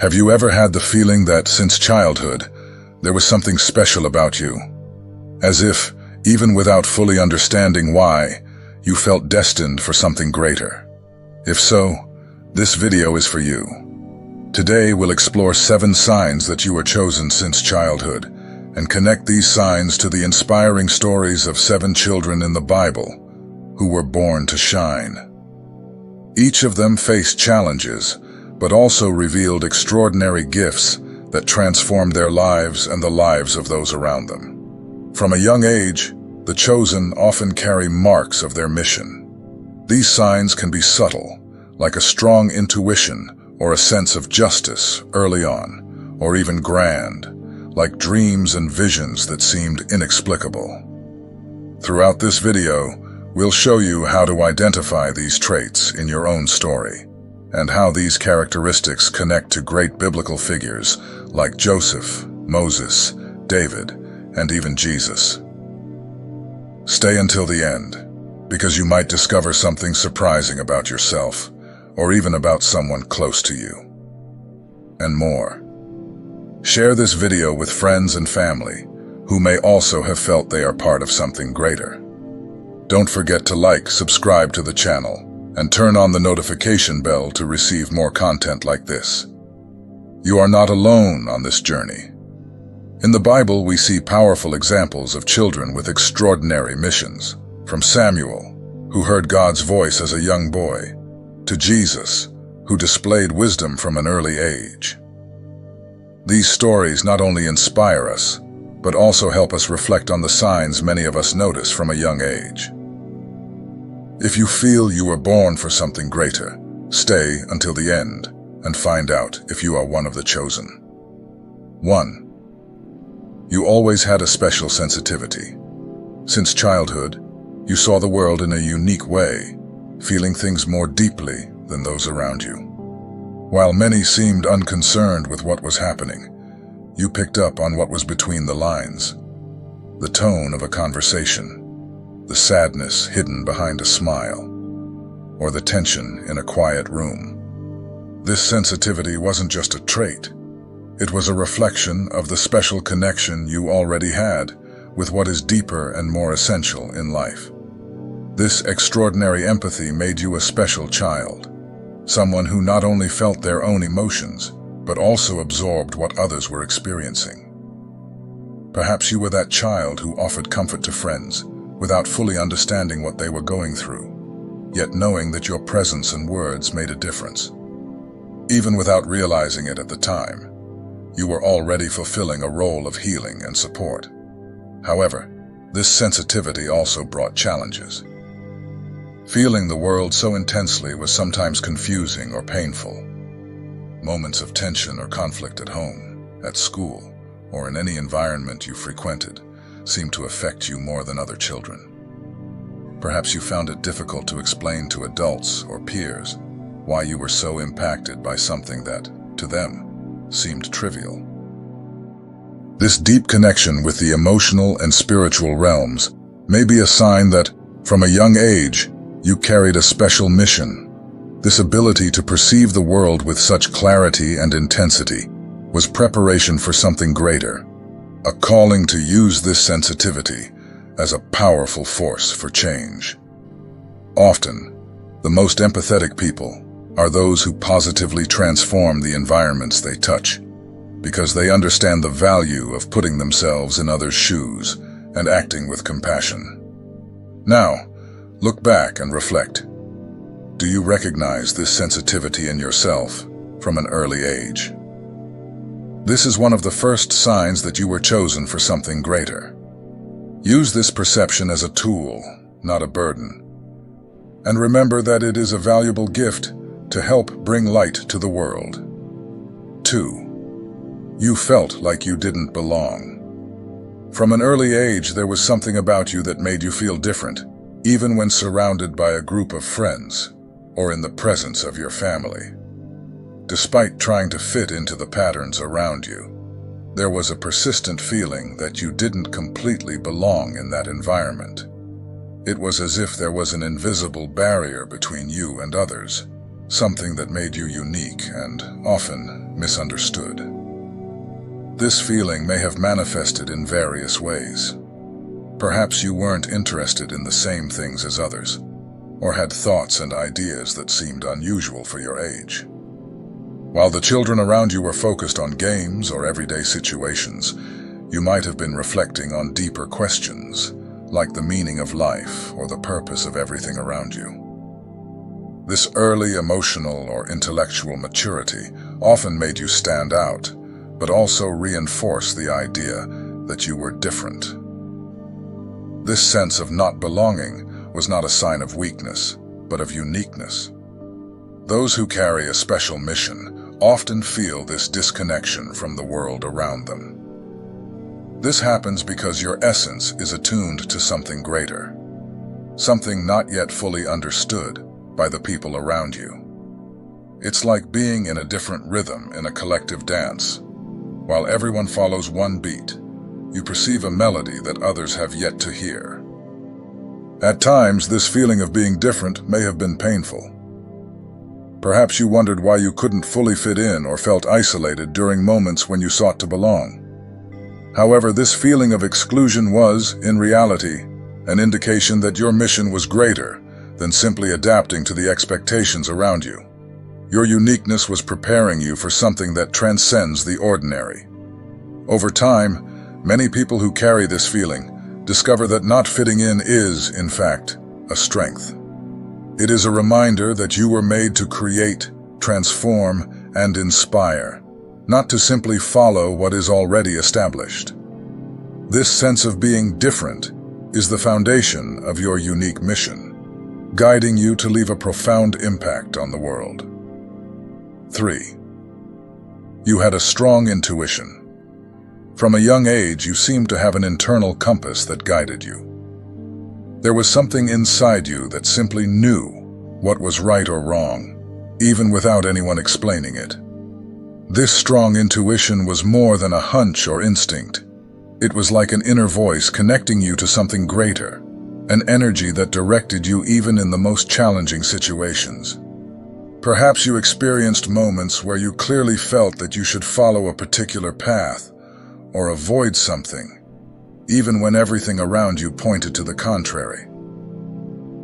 Have you ever had the feeling that since childhood, there was something special about you? As if, even without fully understanding why, you felt destined for something greater. If so, this video is for you. Today we'll explore 7 signs that you were chosen since childhood, and connect these signs to the inspiring stories of 7 children in the Bible who were born to shine. Each of them faced challenges, but also revealed extraordinary gifts that transformed their lives and the lives of those around them. From a young age, the chosen often carry marks of their mission. These signs can be subtle, like a strong intuition or a sense of justice early on, or even grand, like dreams and visions that seemed inexplicable. Throughout this video, we'll show you how to identify these traits in your own story, and how these characteristics connect to great biblical figures like Joseph, Moses, David, and even Jesus. Stay until the end, because you might discover something surprising about yourself, or even about someone close to you. And more. Share this video with friends and family who may also have felt they are part of something greater. Don't forget to like, subscribe to the channel, and turn on the notification bell to receive more content like this. You are not alone on this journey. In the Bible, we see powerful examples of children with extraordinary missions, from Samuel, who heard God's voice as a young boy, to Jesus, who displayed wisdom from an early age. These stories not only inspire us, but also help us reflect on the signs many of us notice from a young age. If you feel you were born for something greater, stay until the end and find out if you are one of the chosen. 1. You always had a special sensitivity. Since childhood, you saw the world in a unique way, feeling things more deeply than those around you. While many seemed unconcerned with what was happening, you picked up on what was between the lines. The tone of a conversation, the sadness hidden behind a smile, or the tension in a quiet room. This sensitivity wasn't just a trait. It was a reflection of the special connection you already had with what is deeper and more essential in life. This extraordinary empathy made you a special child. Someone who not only felt their own emotions, but also absorbed what others were experiencing. Perhaps you were that child who offered comfort to friends without fully understanding what they were going through, yet knowing that your presence and words made a difference. Even without realizing it at the time, you were already fulfilling a role of healing and support. However, this sensitivity also brought challenges. Feeling the world so intensely was sometimes confusing or painful. Moments of tension or conflict at home, at school, or in any environment you frequented seemed to affect you more than other children. Perhaps you found it difficult to explain to adults or peers why you were so impacted by something that, to them, seemed trivial. This deep connection with the emotional and spiritual realms may be a sign that, from a young age, you carried a special mission. This ability to perceive the world with such clarity and intensity was preparation for something greater, a calling to use this sensitivity as a powerful force for change. Often, the most empathetic people are those who positively transform the environments they touch, because they understand the value of putting themselves in others' shoes and acting with compassion. Now, look back and reflect. Do you recognize this sensitivity in yourself from an early age? This is one of the first signs that you were chosen for something greater. Use this perception as a tool, not a burden. And remember that it is a valuable gift to help bring light to the world. 2. You felt like you didn't belong. From an early age, there was something about you that made you feel different, even when surrounded by a group of friends or in the presence of your family. Despite trying to fit into the patterns around you, there was a persistent feeling that you didn't completely belong in that environment. It was as if there was an invisible barrier between you and others, something that made you unique and often misunderstood. This feeling may have manifested in various ways. Perhaps you weren't interested in the same things as others, or had thoughts and ideas that seemed unusual for your age. While the children around you were focused on games or everyday situations, you might have been reflecting on deeper questions, like the meaning of life or the purpose of everything around you. This early emotional or intellectual maturity often made you stand out, but also reinforced the idea that you were different. This sense of not belonging was not a sign of weakness, but of uniqueness. Those who carry a special mission often feel this disconnection from the world around them. This happens because your essence is attuned to something greater, something not yet fully understood by the people around you. It's like being in a different rhythm in a collective dance. While everyone follows one beat, you perceive a melody that others have yet to hear. At times, this feeling of being different may have been painful. Perhaps you wondered why you couldn't fully fit in or felt isolated during moments when you sought to belong. However, this feeling of exclusion was, in reality, an indication that your mission was greater than simply adapting to the expectations around you. Your uniqueness was preparing you for something that transcends the ordinary. Over time, many people who carry this feeling discover that not fitting in is, in fact, a strength. It is a reminder that you were made to create, transform, and inspire, not to simply follow what is already established. This sense of being different is the foundation of your unique mission, guiding you to leave a profound impact on the world. 3. You had a strong intuition. From a young age, you seemed to have an internal compass that guided you. There was something inside you that simply knew what was right or wrong, even without anyone explaining it. This strong intuition was more than a hunch or instinct. It was like an inner voice connecting you to something greater, an energy that directed you even in the most challenging situations. Perhaps you experienced moments where you clearly felt that you should follow a particular path or avoid something, even when everything around you pointed to the contrary.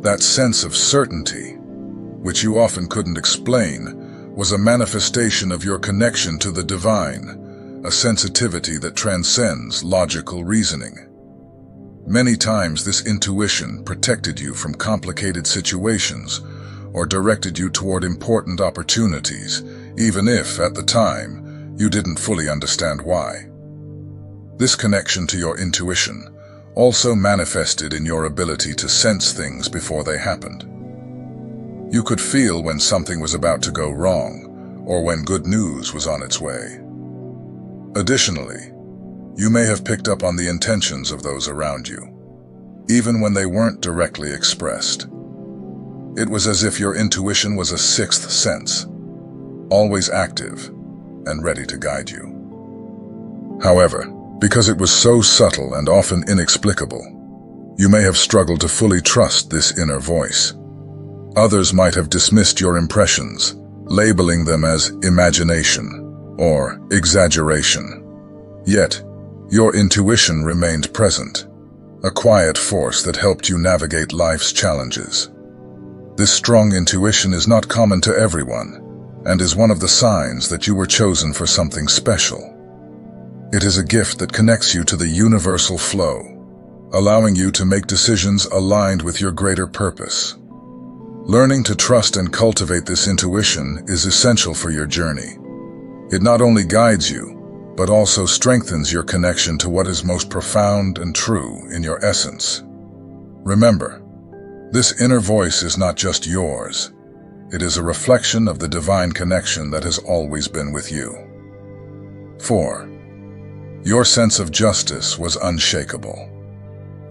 That sense of certainty, which you often couldn't explain, was a manifestation of your connection to the divine, a sensitivity that transcends logical reasoning. Many times this intuition protected you from complicated situations or directed you toward important opportunities, even if, at the time, you didn't fully understand why. This connection to your intuition also manifested in your ability to sense things before they happened. You could feel when something was about to go wrong, or when good news was on its way. Additionally, you may have picked up on the intentions of those around you, even when they weren't directly expressed. It was as if your intuition was a sixth sense, always active and ready to guide you. However, because it was so subtle and often inexplicable, you may have struggled to fully trust this inner voice. Others might have dismissed your impressions, labeling them as imagination or exaggeration. Yet, your intuition remained present, a quiet force that helped you navigate life's challenges. This strong intuition is not common to everyone, and is one of the signs that you were chosen for something special. It is a gift that connects you to the universal flow, allowing you to make decisions aligned with your greater purpose. Learning to trust and cultivate this intuition is essential for your journey. It not only guides you, but also strengthens your connection to what is most profound and true in your essence. Remember, this inner voice is not just yours. It is a reflection of the divine connection that has always been with you. 4. Your sense of justice was unshakable.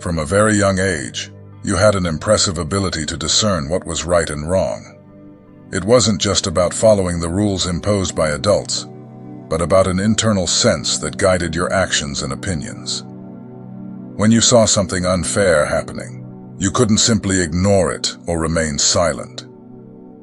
From a very young age, you had an impressive ability to discern what was right and wrong. It wasn't just about following the rules imposed by adults, but about an internal sense that guided your actions and opinions. When you saw something unfair happening, you couldn't simply ignore it or remain silent.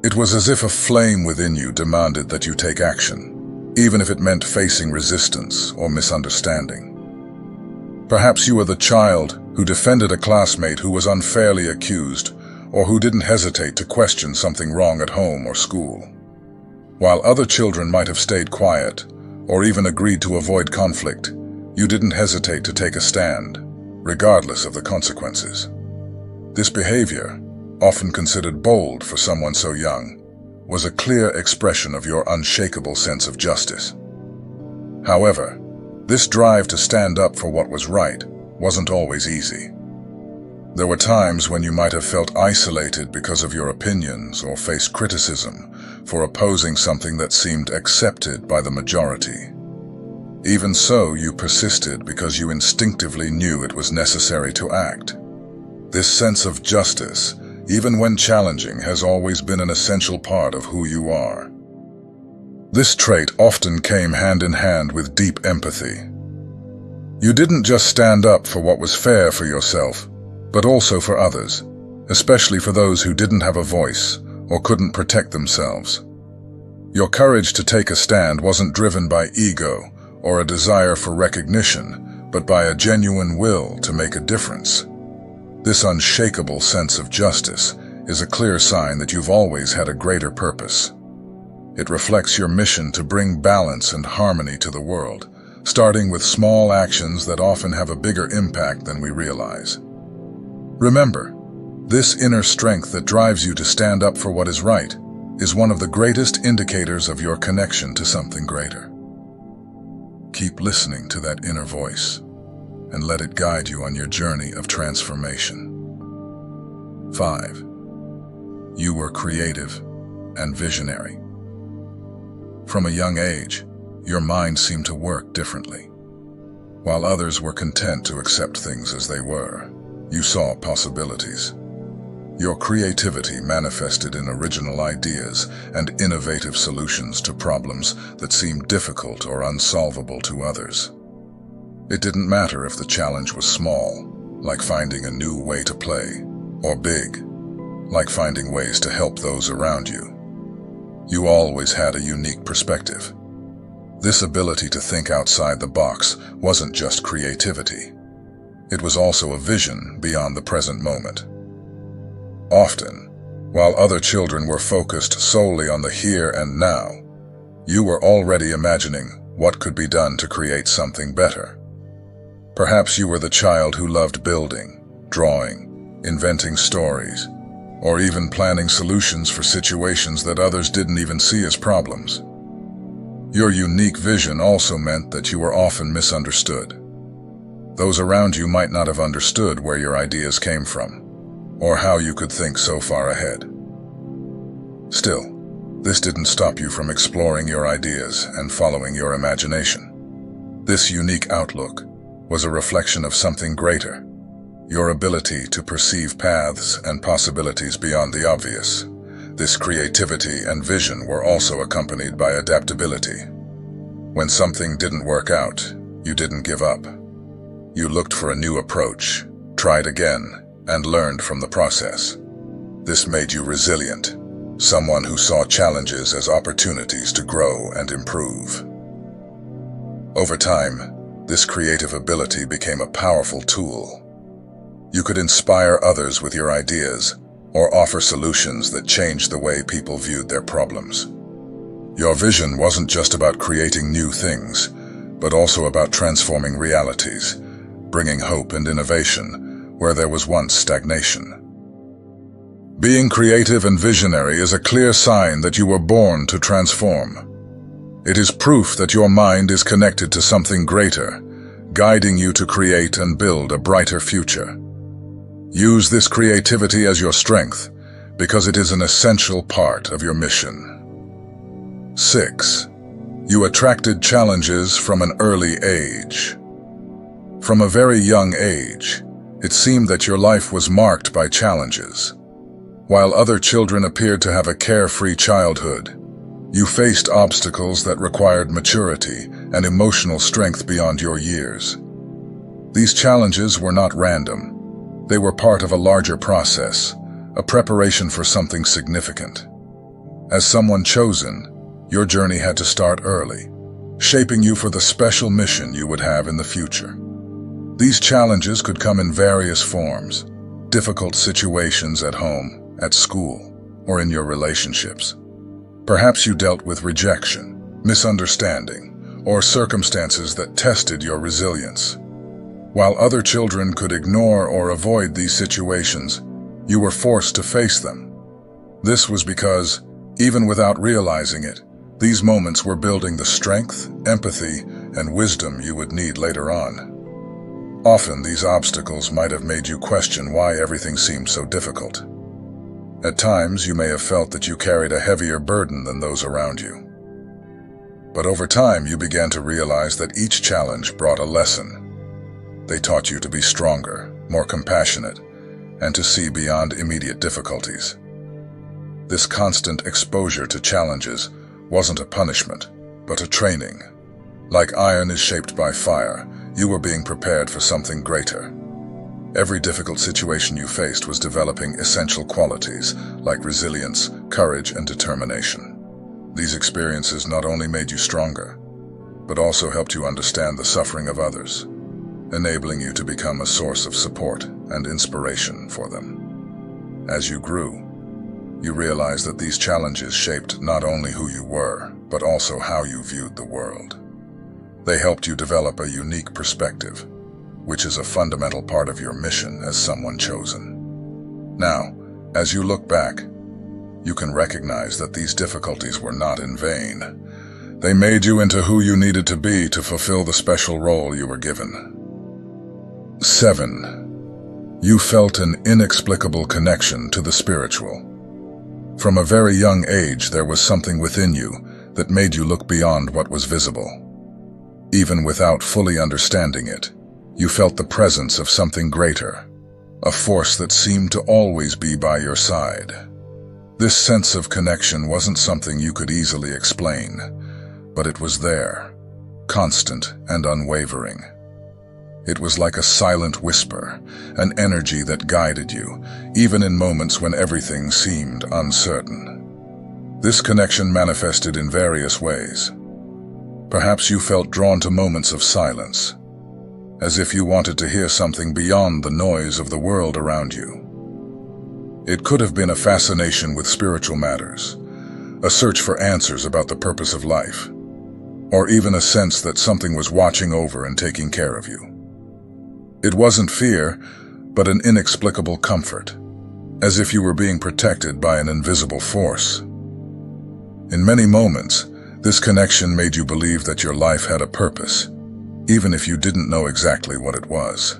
It was as if a flame within you demanded that you take action. even if it meant facing resistance or misunderstanding. Perhaps you were the child who defended a classmate who was unfairly accused, or who didn't hesitate to question something wrong at home or school. While other children might have stayed quiet, or even agreed to avoid conflict, you didn't hesitate to take a stand, regardless of the consequences. This behavior, often considered bold for someone so young, was a clear expression of your unshakable sense of justice. However, this drive to stand up for what was right wasn't always easy. There were times when you might have felt isolated because of your opinions or faced criticism for opposing something that seemed accepted by the majority. Even so, you persisted because you instinctively knew it was necessary to act. This sense of justice, even when challenging, has always been an essential part of who you are. This trait often came hand in hand with deep empathy. You didn't just stand up for what was fair for yourself, but also for others, especially for those who didn't have a voice or couldn't protect themselves. Your courage to take a stand wasn't driven by ego or a desire for recognition, but by a genuine will to make a difference. This unshakable sense of justice is a clear sign that you've always had a greater purpose. It reflects your mission to bring balance and harmony to the world, starting with small actions that often have a bigger impact than we realize. Remember, this inner strength that drives you to stand up for what is right is one of the greatest indicators of your connection to something greater. Keep listening to that inner voice and let it guide you on your journey of transformation. 5. You were creative and visionary. From a young age, your mind seemed to work differently. While others were content to accept things as they were, you saw possibilities. Your creativity manifested in original ideas and innovative solutions to problems that seemed difficult or unsolvable to others. It didn't matter if the challenge was small, like finding a new way to play, or big, like finding ways to help those around you. You always had a unique perspective. This ability to think outside the box wasn't just creativity. It was also a vision beyond the present moment. Often, while other children were focused solely on the here and now, you were already imagining what could be done to create something better. Perhaps you were the child who loved building, drawing, inventing stories, or even planning solutions for situations that others didn't even see as problems. Your unique vision also meant that you were often misunderstood. Those around you might not have understood where your ideas came from, or how you could think so far ahead. Still, this didn't stop you from exploring your ideas and following your imagination. This unique outlook was a reflection of something greater, your ability to perceive paths and possibilities beyond the obvious. This creativity and vision were also accompanied by adaptability. When something didn't work out, you didn't give up. You looked for a new approach, tried again, and learned from the process. This made you resilient, someone who saw challenges as opportunities to grow and improve. Over time, this creative ability became a powerful tool. You could inspire others with your ideas, or offer solutions that changed the way people viewed their problems. Your vision wasn't just about creating new things, but also about transforming realities, bringing hope and innovation where there was once stagnation. Being creative and visionary is a clear sign that you were born to transform. It is proof that your mind is connected to something greater, guiding you to create and build a brighter future. Use this creativity as your strength, because it is an essential part of your mission. 6. You attracted challenges from an early age. From a very young age, it seemed that your life was marked by challenges. While other children appeared to have a carefree childhood, you faced obstacles that required maturity and emotional strength beyond your years. These challenges were not random. They were part of a larger process, a preparation for something significant. As someone chosen, your journey had to start early, shaping you for the special mission you would have in the future. These challenges could come in various forms: difficult situations at home, at school, or in your relationships. Perhaps you dealt with rejection, misunderstanding, or circumstances that tested your resilience. While other children could ignore or avoid these situations, you were forced to face them. This was because, even without realizing it, these moments were building the strength, empathy, and wisdom you would need later on. Often, these obstacles might have made you question why everything seemed so difficult. At times, you may have felt that you carried a heavier burden than those around you. But over time, you began to realize that each challenge brought a lesson. They taught you to be stronger, more compassionate, and to see beyond immediate difficulties. This constant exposure to challenges wasn't a punishment, but a training. Like iron is shaped by fire, you were being prepared for something greater. Every difficult situation you faced was developing essential qualities like resilience, courage, and determination. These experiences not only made you stronger, but also helped you understand the suffering of others, enabling you to become a source of support and inspiration for them. As you grew, you realized that these challenges shaped not only who you were, but also how you viewed the world. They helped you develop a unique perspective, which is a fundamental part of your mission as someone chosen. Now, as you look back, you can recognize that these difficulties were not in vain. They made you into who you needed to be to fulfill the special role you were given. 7. You felt an inexplicable connection to the spiritual. From a very young age, there was something within you that made you look beyond what was visible. Even without fully understanding it, you felt the presence of something greater, a force that seemed to always be by your side. This sense of connection wasn't something you could easily explain, but it was there, constant and unwavering. It was like a silent whisper, an energy that guided you, even in moments when everything seemed uncertain. This connection manifested in various ways. Perhaps you felt drawn to moments of silence, as if you wanted to hear something beyond the noise of the world around you. It could have been a fascination with spiritual matters, a search for answers about the purpose of life, or even a sense that something was watching over and taking care of you. It wasn't fear, but an inexplicable comfort, as if you were being protected by an invisible force. In many moments, this connection made you believe that your life had a purpose, even if you didn't know exactly what it was.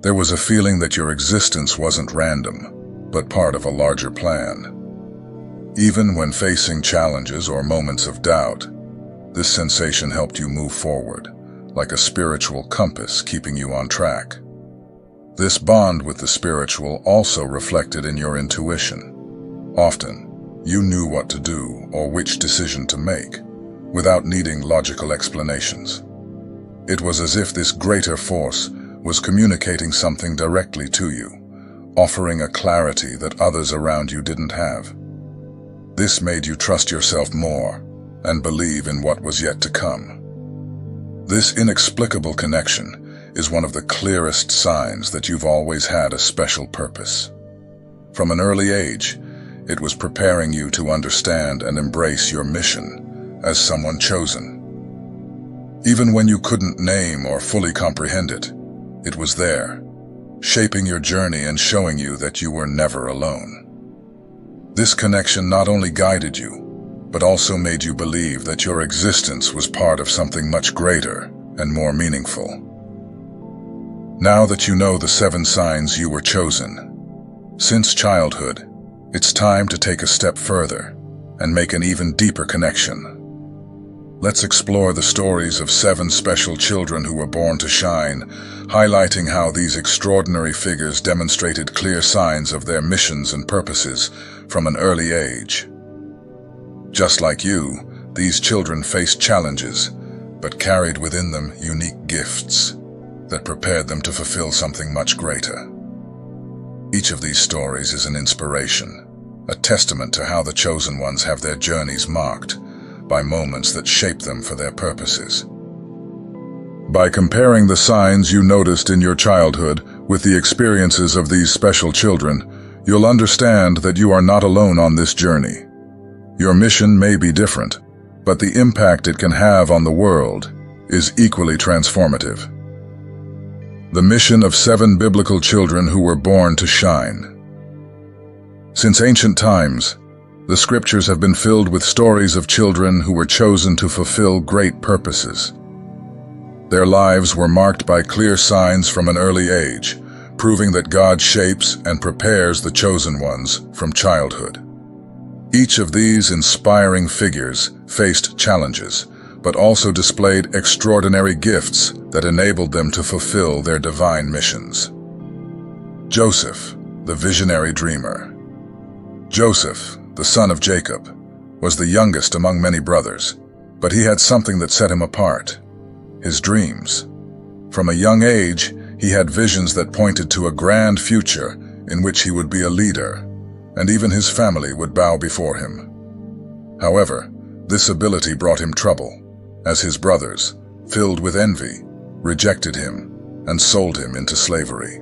There was a feeling that your existence wasn't random, but part of a larger plan. Even when facing challenges or moments of doubt, this sensation helped you move forward, like a spiritual compass keeping you on track. This bond with the spiritual also reflected in your intuition. Often, you knew what to do or which decision to make, without needing logical explanations. It was as if this greater force was communicating something directly to you, offering a clarity that others around you didn't have. This made you trust yourself more and believe in what was yet to come. This inexplicable connection is one of the clearest signs that you've always had a special purpose. From an early age, it was preparing you to understand and embrace your mission as someone chosen. Even when you couldn't name or fully comprehend it, it was there, shaping your journey and showing you that you were never alone. This connection not only guided you, but also made you believe that your existence was part of something much greater and more meaningful. Now that you know the 7 signs you were chosen, since childhood, it's time to take a step further and make an even deeper connection. Let's explore the stories of 7 special children who were born to shine, highlighting how these extraordinary figures demonstrated clear signs of their missions and purposes from an early age. Just like you, these children faced challenges, but carried within them unique gifts that prepared them to fulfill something much greater. Each of these stories is an inspiration, a testament to how the chosen ones have their journeys marked by moments that shape them for their purposes. By comparing the signs you noticed in your childhood with the experiences of these special children, you'll understand that you are not alone on this journey. Your mission may be different, but the impact it can have on the world is equally transformative. The mission of 7 biblical children who were born to shine. Since ancient times, the scriptures have been filled with stories of children who were chosen to fulfill great purposes. Their lives were marked by clear signs from an early age, proving that God shapes and prepares the chosen ones from childhood. Each of these inspiring figures faced challenges, but also displayed extraordinary gifts that enabled them to fulfill their divine missions. Joseph, the visionary dreamer. Joseph, the son of Jacob, was the youngest among many brothers, but he had something that set him apart: his dreams. From a young age, he had visions that pointed to a grand future in which he would be a leader, and even his family would bow before him. However, this ability brought him trouble, as his brothers, filled with envy, rejected him and sold him into slavery.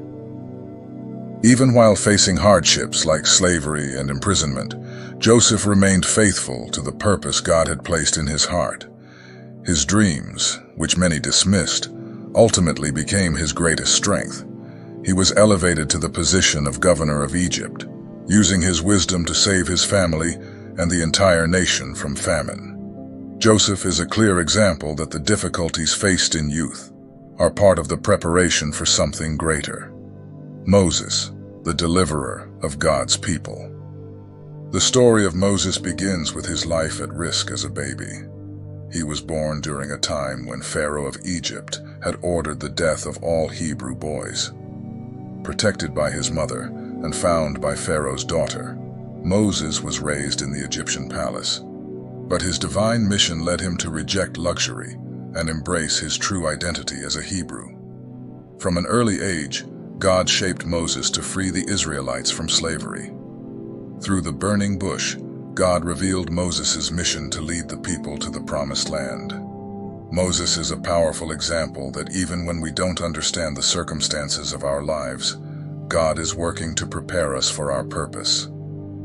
Even while facing hardships like slavery and imprisonment, Joseph remained faithful to the purpose God had placed in his heart. His dreams, which many dismissed, ultimately became his greatest strength. He was elevated to the position of governor of Egypt, using his wisdom to save his family and the entire nation from famine. Joseph is a clear example that the difficulties faced in youth are part of the preparation for something greater. Moses, the deliverer of God's people. The story of Moses begins with his life at risk as a baby. He was born during a time when Pharaoh of Egypt had ordered the death of all Hebrew boys. Protected by his mother and found by Pharaoh's daughter, Moses was raised in the Egyptian palace. But his divine mission led him to reject luxury and embrace his true identity as a Hebrew. From an early age, God shaped Moses to free the Israelites from slavery. Through the burning bush, God revealed Moses' mission to lead the people to the promised land. Moses is a powerful example that even when we don't understand the circumstances of our lives, God is working to prepare us for our purpose.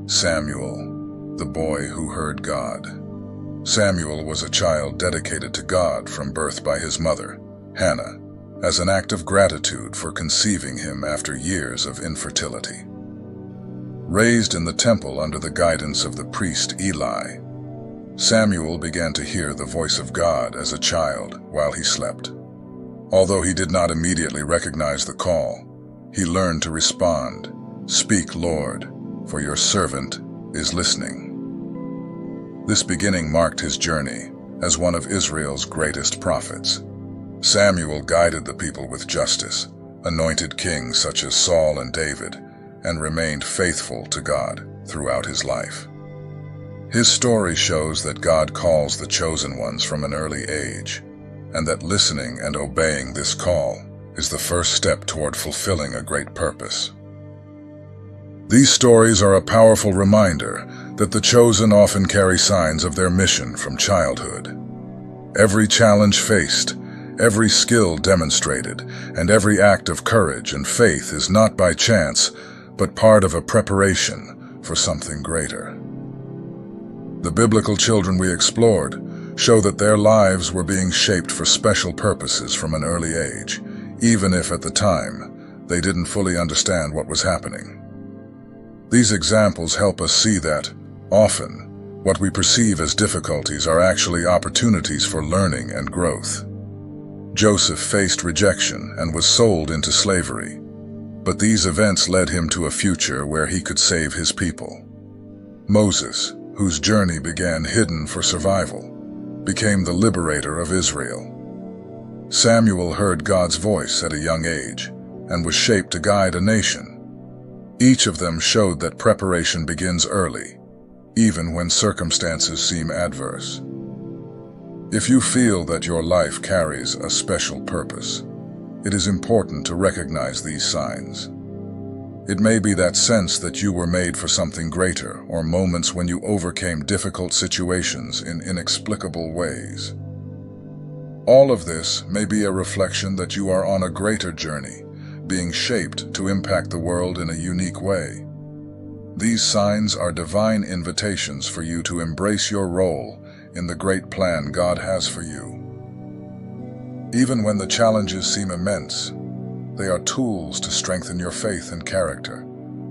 Samuel, the boy who heard God. Samuel was a child dedicated to God from birth by his mother, Hannah, as an act of gratitude for conceiving him after years of infertility. Raised in the temple under the guidance of the priest Eli, Samuel began to hear the voice of God as a child while he slept. Although he did not immediately recognize the call, he learned to respond, "Speak, Lord, for your servant is listening." This beginning marked his journey as one of Israel's greatest prophets. Samuel guided the people with justice, anointed kings such as Saul and David, and remained faithful to God throughout his life. His story shows that God calls the chosen ones from an early age, and that listening and obeying this call is the first step toward fulfilling a great purpose. These stories are a powerful reminder that the chosen often carry signs of their mission from childhood. Every challenge faced, every skill demonstrated, and every act of courage and faith is not by chance, but part of a preparation for something greater. The biblical children we explored show that their lives were being shaped for special purposes from an early age, even if at the time they didn't fully understand what was happening. These examples help us see that, often, what we perceive as difficulties are actually opportunities for learning and growth. Joseph faced rejection and was sold into slavery, but these events led him to a future where he could save his people. Moses, whose journey began hidden for survival, became the liberator of Israel. Samuel heard God's voice at a young age and was shaped to guide a nation. Each of them showed that preparation begins early, even when circumstances seem adverse. If you feel that your life carries a special purpose, it is important to recognize these signs. It may be that sense that you were made for something greater, or moments when you overcame difficult situations in inexplicable ways. All of this may be a reflection that you are on a greater journey, being shaped to impact the world in a unique way. These signs are divine invitations for you to embrace your role in the great plan God has for you. Even when the challenges seem immense, they are tools to strengthen your faith and character,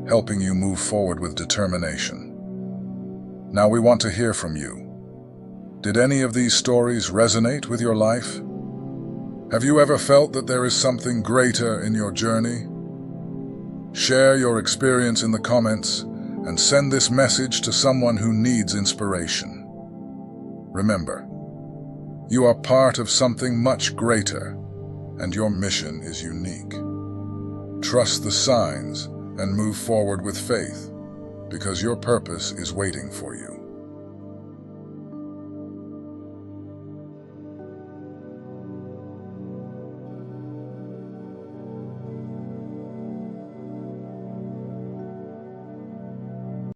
helping you move forward with determination. Now we want to hear from you. Did any of these stories resonate with your life? Have you ever felt that there is something greater in your journey? Share your experience in the comments and send this message to someone who needs inspiration. Remember, you are part of something much greater, and your mission is unique. Trust the signs and move forward with faith, because your purpose is waiting for you.